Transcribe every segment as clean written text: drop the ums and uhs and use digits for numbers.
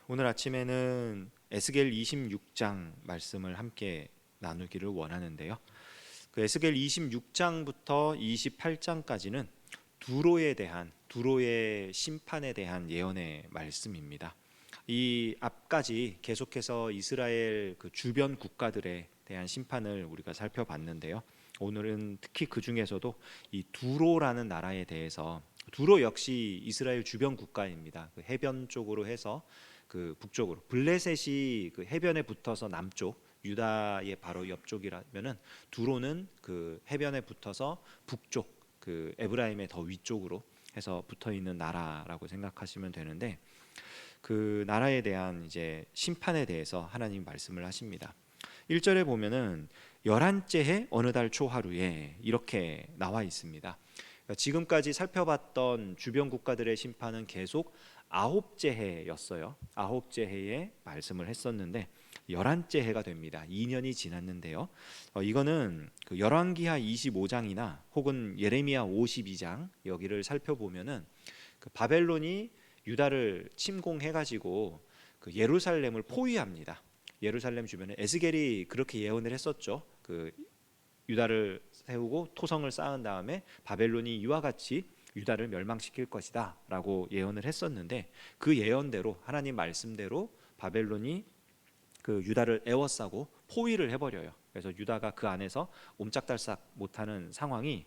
오늘 아침에는 에스겔 26장 말씀을 함께 나누기를 원하는데요. 그 에스겔 26장부터 28장까지는 두로의 심판에 대한 예언의 말씀입니다. 이 앞까지 계속해서 이스라엘 그 주변 국가들에 대한 심판을 우리가 살펴봤는데요. 오늘은 특히 그 중에서도 이 두로라는 나라에 대해서, 두로 역시 이스라엘 주변 국가입니다. 그 해변 쪽으로 해서 그 북쪽으로, 블레셋이 그 해변에 붙어서 남쪽, 유다의 바로 옆쪽이라면은 두로는 그 해변에 붙어서 북쪽, 그 에브라임의 더 위쪽으로 해서 붙어 있는 나라라고 생각하시면 되는데, 그 나라에 대한 이제 심판에 대해서 하나님 말씀을 하십니다. 1절에 보면은 11째 해 어느 달 초하루에 이렇게 나와 있습니다. 지금까지 살펴봤던 주변 국가들의 심판은 계속 9째 해였어요. 9째 해에 말씀을 했었는데 11째 해가 됩니다. 2년이 지났는데요. 이거는 그 열왕기하 25장이나 혹은 예레미야 52장 여기를 살펴보면은 그 바벨론이 유다를 침공해가지고 그 예루살렘을 포위합니다. 예루살렘 주변에 에스겔이 그렇게 예언을 했었죠. 그 유다를 세우고 토성을 쌓은 다음에 바벨론이 이와 같이 유다를 멸망시킬 것이다 라고 예언을 했었는데, 그 예언대로 하나님 말씀대로 바벨론이 그 유다를 에워싸고 포위를 해버려요. 그래서 유다가 그 안에서 옴짝달싹 못하는 상황이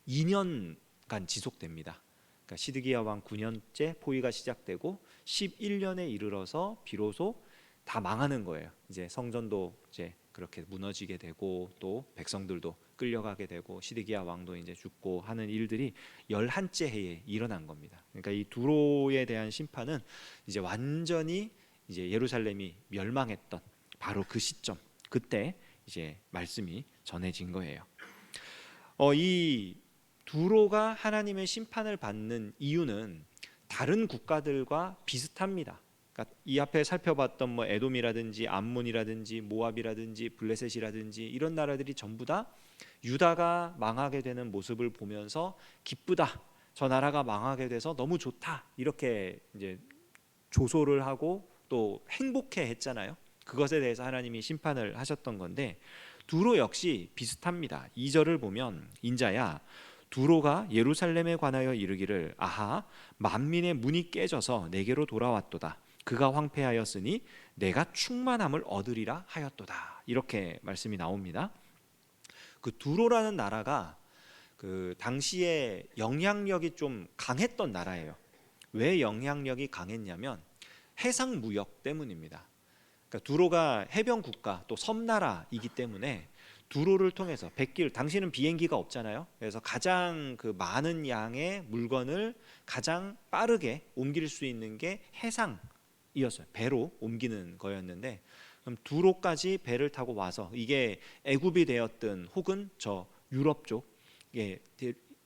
2년간 지속됩니다. 그러니까 시드기야 왕 9년째 포위가 시작되고 11년에 이르러서 비로소 다 망하는 거예요. 이제 성전도 이제 그렇게 무너지게 되고 또 백성들도 끌려가게 되고 시드기야 왕도 이제 죽고 하는 일들이 11째 해에 일어난 겁니다. 그러니까 이 두로에 대한 심판은 이제 완전히 이제 예루살렘이 멸망했던 바로 그 시점, 그때 이제 말씀이 전해진 거예요. 이 두로가 하나님의 심판을 받는 이유는 다른 국가들과 비슷합니다. 그러니까 이 앞에 살펴봤던 뭐 에돔이라든지 암몬이라든지 모압이라든지 블레셋이라든지 이런 나라들이 전부 다 유다가 망하게 되는 모습을 보면서 기쁘다, 저 나라가 망하게 돼서 너무 좋다, 이렇게 이제 조소를 하고 또 행복해 했잖아요. 그것에 대해서 하나님이 심판을 하셨던 건데, 두로 역시 비슷합니다. 2절을 보면 인자야 두로가 예루살렘에 관하여 이르기를 아하 만민의 문이 깨져서 내게로 돌아왔도다. 그가 황폐하였으니 내가 충만함을 얻으리라 하였도다. 이렇게 말씀이 나옵니다. 그 두로라는 나라가 그 당시에 영향력이 좀 강했던 나라예요. 왜 영향력이 강했냐면 해상 무역 때문입니다. 그러니까 두로가 해변 국가 또 섬나라이기 때문에 두로를 통해서 백길, 당시는 비행기가 없잖아요. 그래서 가장 그 많은 양의 물건을 가장 빠르게 옮길 수 있는 게 해상이었어요. 배로 옮기는 거였는데, 그럼 두로까지 배를 타고 와서 이게 애굽이 되었든 혹은 저 유럽 쪽의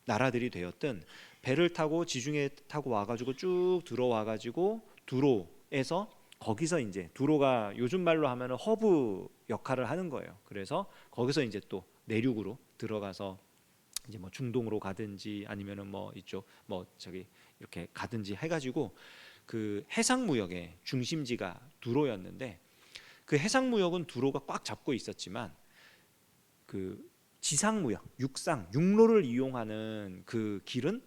나라들이 되었든 배를 타고 지중해 타고 와가지고 쭉 들어와가지고 두로에서, 거기서 이제 두로가 요즘 말로 하면은 허브 역할을 하는 거예요. 그래서 거기서 이제 또 내륙으로 들어가서 이제 뭐 중동으로 가든지 아니면은 뭐 이쪽 뭐 저기 이렇게 가든지 해가지고 그 해상 무역의 중심지가 두로였는데, 그 해상 무역은 두로가 꽉 잡고 있었지만 그 지상 무역, 육로를 이용하는 그 길은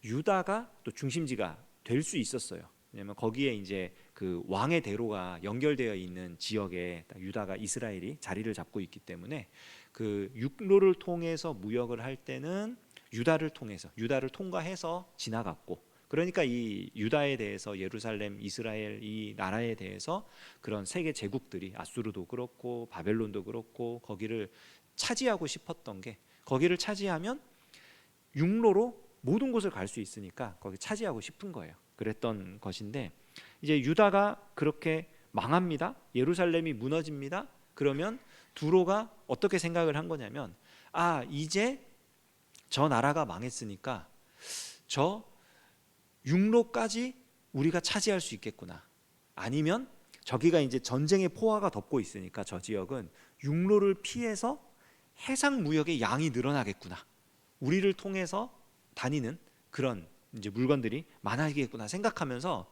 유다가 또 중심지가 될 수 있었어요. 왜냐하면 거기에 이제 그 왕의 대로가 연결되어 있는 지역에 유다가, 이스라엘이 자리를 잡고 있기 때문에 그 육로를 통해서 무역을 할 때는 유다를 통과해서 지나갔고, 그러니까 이 유다에 대해서 예루살렘, 이스라엘 이 나라에 대해서 그런 세계 제국들이 아수르도 그렇고 바벨론도 그렇고 거기를 차지하고 싶었던 게, 거기를 차지하면 육로로 모든 곳을 갈 수 있으니까 거기 차지하고 싶은 거예요. 그랬던 것인데, 이제 유다가 그렇게 망합니다. 예루살렘이 무너집니다. 그러면 두로가 어떻게 생각을 한 거냐면, 아 이제 저 나라가 망했으니까 저 육로까지 우리가 차지할 수 있겠구나. 아니면 저기가 이제 전쟁의 포화가 덮고 있으니까 저 지역은 육로를 피해서 해상 무역의 양이 늘어나겠구나. 우리를 통해서 다니는 그런 이제 물건들이 많아지겠구나 생각하면서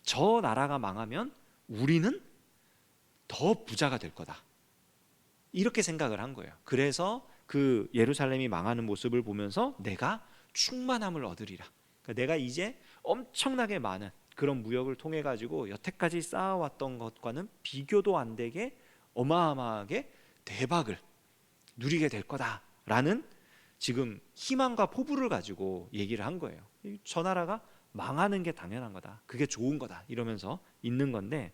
저 나라가 망하면 우리는 더 부자가 될 거다, 이렇게 생각을 한 거예요. 그래서 그 예루살렘이 망하는 모습을 보면서 내가 충만함을 얻으리라. 그러니까 내가 이제 엄청나게 많은 그런 무역을 통해 가지고 여태까지 쌓아왔던 것과는 비교도 안 되게 어마어마하게 대박을 누리게 될 거다라는 지금 희망과 포부를 가지고 얘기를 한 거예요. 저 나라가 망하는 게 당연한 거다, 그게 좋은 거다, 이러면서 있는 건데,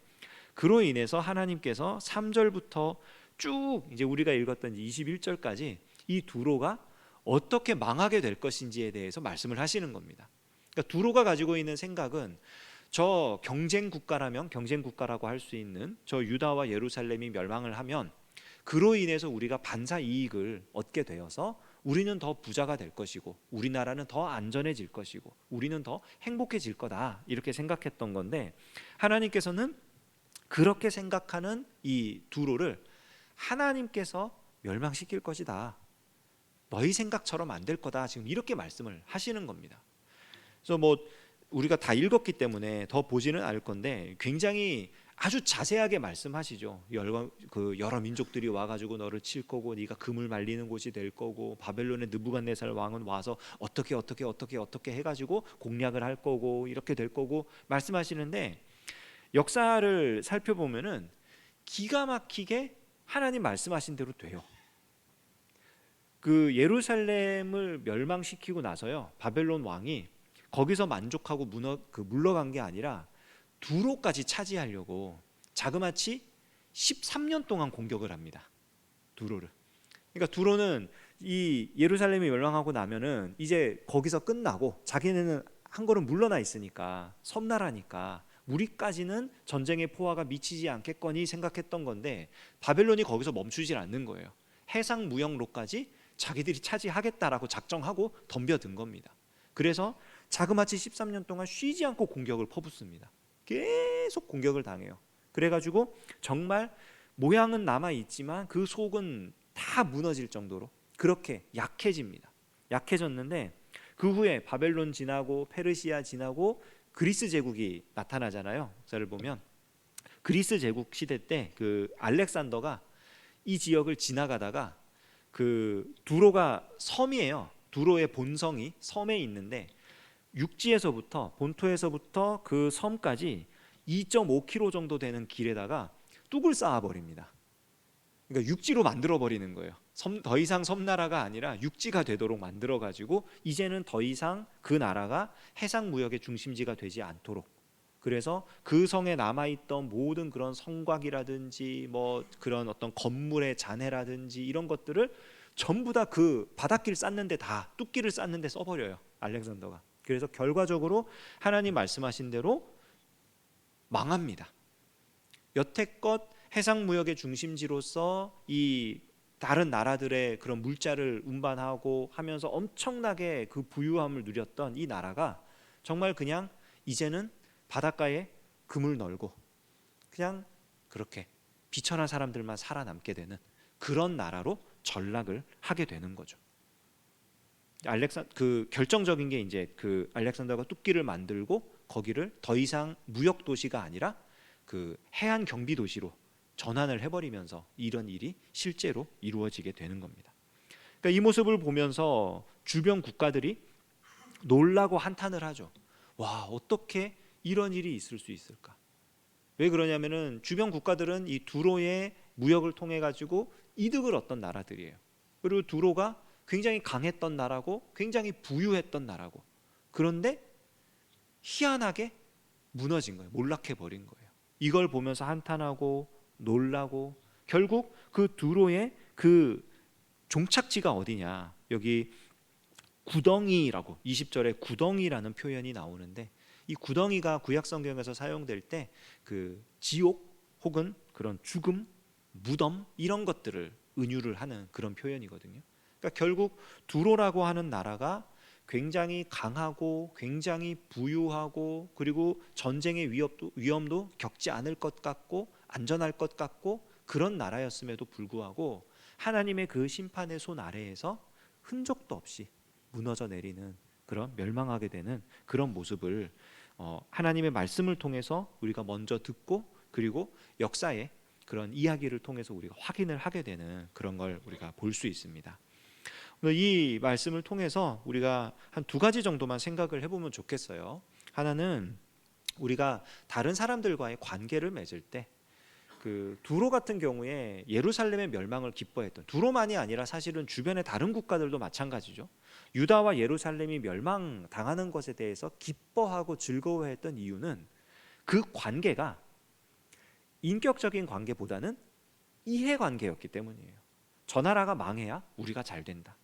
그로 인해서 하나님께서 3절부터 쭉 이제 우리가 읽었던 21절까지 이 두로가 어떻게 망하게 될 것인지에 대해서 말씀을 하시는 겁니다. 그러니까 두로가 가지고 있는 생각은 저 경쟁 국가라면, 경쟁 국가라고 할 수 있는 저 유다와 예루살렘이 멸망을 하면 그로 인해서 우리가 반사 이익을 얻게 되어서 우리는 더 부자가 될 것이고 우리나라는 더 안전해질 것이고 우리는 더 행복해질 거다, 이렇게 생각했던 건데, 하나님께서는 그렇게 생각하는 이 두로를 하나님께서 멸망시킬 것이다, 너희 생각처럼 안 될 거다, 지금 이렇게 말씀을 하시는 겁니다. 그래서 뭐 우리가 다 읽었기 때문에 더 보지는 않을 건데 굉장히 아주 자세하게 말씀하시죠. 여러 민족들이 와가지고 너를 칠 거고 네가 금을 말리는 곳이 될 거고 바벨론의 느부갓네살 왕은 와서 어떻게 해가지고 공략을 할 거고 이렇게 될 거고 말씀하시는데, 역사를 살펴보면은 기가 막히게 하나님 말씀하신 대로 돼요. 그 예루살렘을 멸망시키고 나서요, 바벨론 왕이 거기서 만족하고 물러간 게 아니라 두로까지 차지하려고 자그마치 13년 동안 공격을 합니다. 두로를. 그러니까 두로는 이 예루살렘이 멸망하고 나면은 이제 거기서 끝나고 자기네는 한 걸음 물러나 있으니까 섬나라니까 우리까지는 전쟁의 포화가 미치지 않겠거니 생각했던 건데, 바벨론이 거기서 멈추질 않는 거예요. 해상 무역로까지 자기들이 차지하겠다라고 작정하고 덤벼든 겁니다. 그래서 자그마치 13년 동안 쉬지 않고 공격을 퍼붓습니다. 계속 공격을 당해요. 그래가지고 정말 모양은 남아있지만 그 속은 다 무너질 정도로 그렇게 약해집니다. 약해졌는데 그 후에 바벨론 지나고 페르시아 지나고 그리스 제국이 나타나잖아요. 역사를 보면 그리스 제국 시대 때 그 알렉산더가 이 지역을 지나가다가 그 두로가 섬이에요. 두로의 본성이 섬에 있는데 육지에서부터 본토에서부터 그 섬까지 2.5km 정도 되는 길에다가 뚝을 쌓아 버립니다. 그러니까 육지로 만들어 버리는 거예요. 더 이상 섬나라가 아니라 육지가 되도록 만들어 가지고 이제는 더 이상 그 나라가 해상 무역의 중심지가 되지 않도록, 그래서 그 성에 남아 있던 모든 그런 성곽이라든지 뭐 그런 어떤 건물의 잔해라든지 이런 것들을 전부 다 그 바닷길 쌓는데, 다 뚝길을 쌓는데 써버려요, 알렉산더가. 그래서 결과적으로 하나님 말씀하신 대로 망합니다. 여태껏 해상무역의 중심지로서 이 다른 나라들의 그런 물자를 운반하고 하면서 엄청나게 그 부유함을 누렸던 이 나라가 정말 그냥 이제는 바닷가에 그물 널고 그냥 그렇게 비천한 사람들만 살아남게 되는 그런 나라로 전락을 하게 되는 거죠. 그 결정적인 게 이제 그 알렉산더가 뚝길을 만들고 거기를 더 이상 무역 도시가 아니라 그 해안 경비 도시로 전환을 해버리면서 이런 일이 실제로 이루어지게 되는 겁니다. 그러니까 이 모습을 보면서 주변 국가들이 놀라고 한탄을 하죠. 와, 어떻게 이런 일이 있을 수 있을까? 왜 그러냐면은 주변 국가들은 이 두로의 무역을 통해 가지고 이득을 얻던 나라들이에요. 그리고 두로가 굉장히 강했던 나라고 굉장히 부유했던 나라고, 그런데 희한하게 무너진 거예요. 몰락해 버린 거예요. 이걸 보면서 한탄하고 놀라고, 결국 그 두로의 그 종착지가 어디냐, 여기 구덩이라고 20절에 구덩이라는 표현이 나오는데, 이 구덩이가 구약 성경에서 사용될 때 그 지옥 혹은 그런 죽음, 무덤 이런 것들을 은유를 하는 그런 표현이거든요. 그러니까 결국 두로라고 하는 나라가 굉장히 강하고 굉장히 부유하고 그리고 전쟁의 위험도 겪지 않을 것 같고 안전할 것 같고 그런 나라였음에도 불구하고 하나님의 그 심판의 손 아래에서 흔적도 없이 무너져 내리는 그런 멸망하게 되는 그런 모습을 하나님의 말씀을 통해서 우리가 먼저 듣고 그리고 역사의 그런 이야기를 통해서 우리가 확인을 하게 되는 그런 걸 우리가 볼 수 있습니다. 오늘 이 말씀을 통해서 우리가 한 두 가지 정도만 생각을 해보면 좋겠어요. 하나는 우리가 다른 사람들과의 관계를 맺을 때 그 두로 같은 경우에 예루살렘의 멸망을 기뻐했던, 두로만이 아니라 사실은 주변의 다른 국가들도 마찬가지죠. 유다와 예루살렘이 멸망당하는 것에 대해서 기뻐하고 즐거워했던 이유는 그 관계가 인격적인 관계보다는 이해관계였기 때문이에요. 저 나라가 망해야 우리가 잘 된다.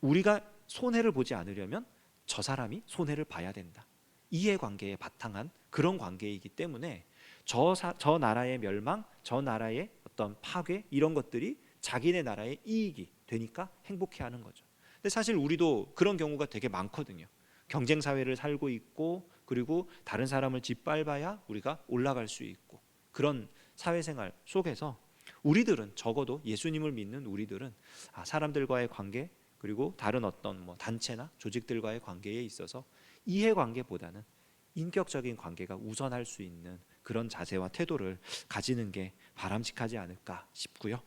우리가 손해를 보지 않으려면 저 사람이 손해를 봐야 된다. 이해관계에 바탕한 그런 관계이기 때문에 저 나라의 멸망, 저 나라의 어떤 파괴 이런 것들이 자기네 나라의 이익이 되니까 행복해하는 거죠. 근데 사실 우리도 그런 경우가 되게 많거든요. 경쟁 사회를 살고 있고 그리고 다른 사람을 짓밟아야 우리가 올라갈 수 있고 그런 사회생활 속에서 우리들은 적어도 예수님을 믿는 우리들은 사람들과의 관계 그리고 다른 어떤 단체나 조직들과의 관계에 있어서 이해관계보다는 인격적인 관계가 우선할 수 있는 그런 자세와 태도를 가지는 게 바람직하지 않을까 싶고요.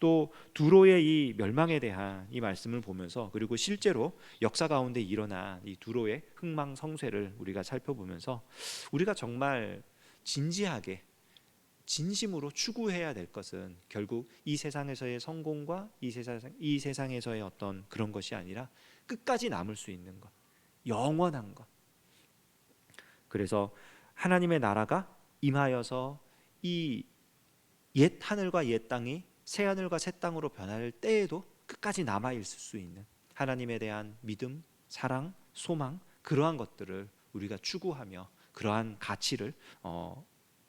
또 두로의 이 멸망에 대한 이 말씀을 보면서 그리고 실제로 역사 가운데 일어난 이 두로의 흥망성쇠를 우리가 살펴보면서 우리가 정말 진지하게 진심으로 추구해야 될 것은 결국 이 세상에서의 성공과 이 세상에서의 어떤 그런 것이 아니라 끝까지 남을 수 있는 것, 영원한 것. 그래서 하나님의 나라가 임하여서 이 옛 하늘과 옛 땅이 새 하늘과 새 땅으로 변할 때에도 끝까지 남아 있을 수 있는 하나님에 대한 믿음, 사랑, 소망 그러한 것들을 우리가 추구하며 그러한 가치를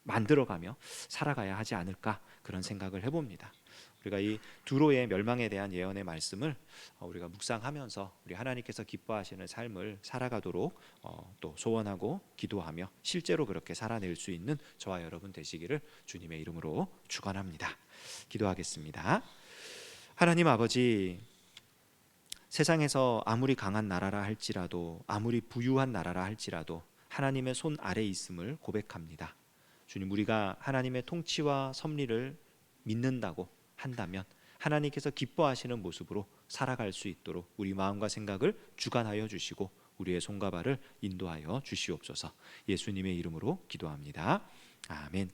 만들어가며 살아가야 하지 않을까 그런 생각을 해봅니다. 우리가 이 두로의 멸망에 대한 예언의 말씀을 우리가 묵상하면서 우리 하나님께서 기뻐하시는 삶을 살아가도록 또 소원하고 기도하며 실제로 그렇게 살아낼 수 있는 저와 여러분 되시기를 주님의 이름으로 축원합니다. 기도하겠습니다. 하나님 아버지, 세상에서 아무리 강한 나라라 할지라도 아무리 부유한 나라라 할지라도 하나님의 손 아래 있음을 고백합니다. 주님, 우리가 하나님의 통치와 섭리를 믿는다고 한다면 하나님께서 기뻐하시는 모습으로 살아갈 수 있도록 우리 마음과 생각을 주관하여 주시고 우리의 손과 발을 인도하여 주시옵소서. 예수님의 이름으로 기도합니다. 아멘.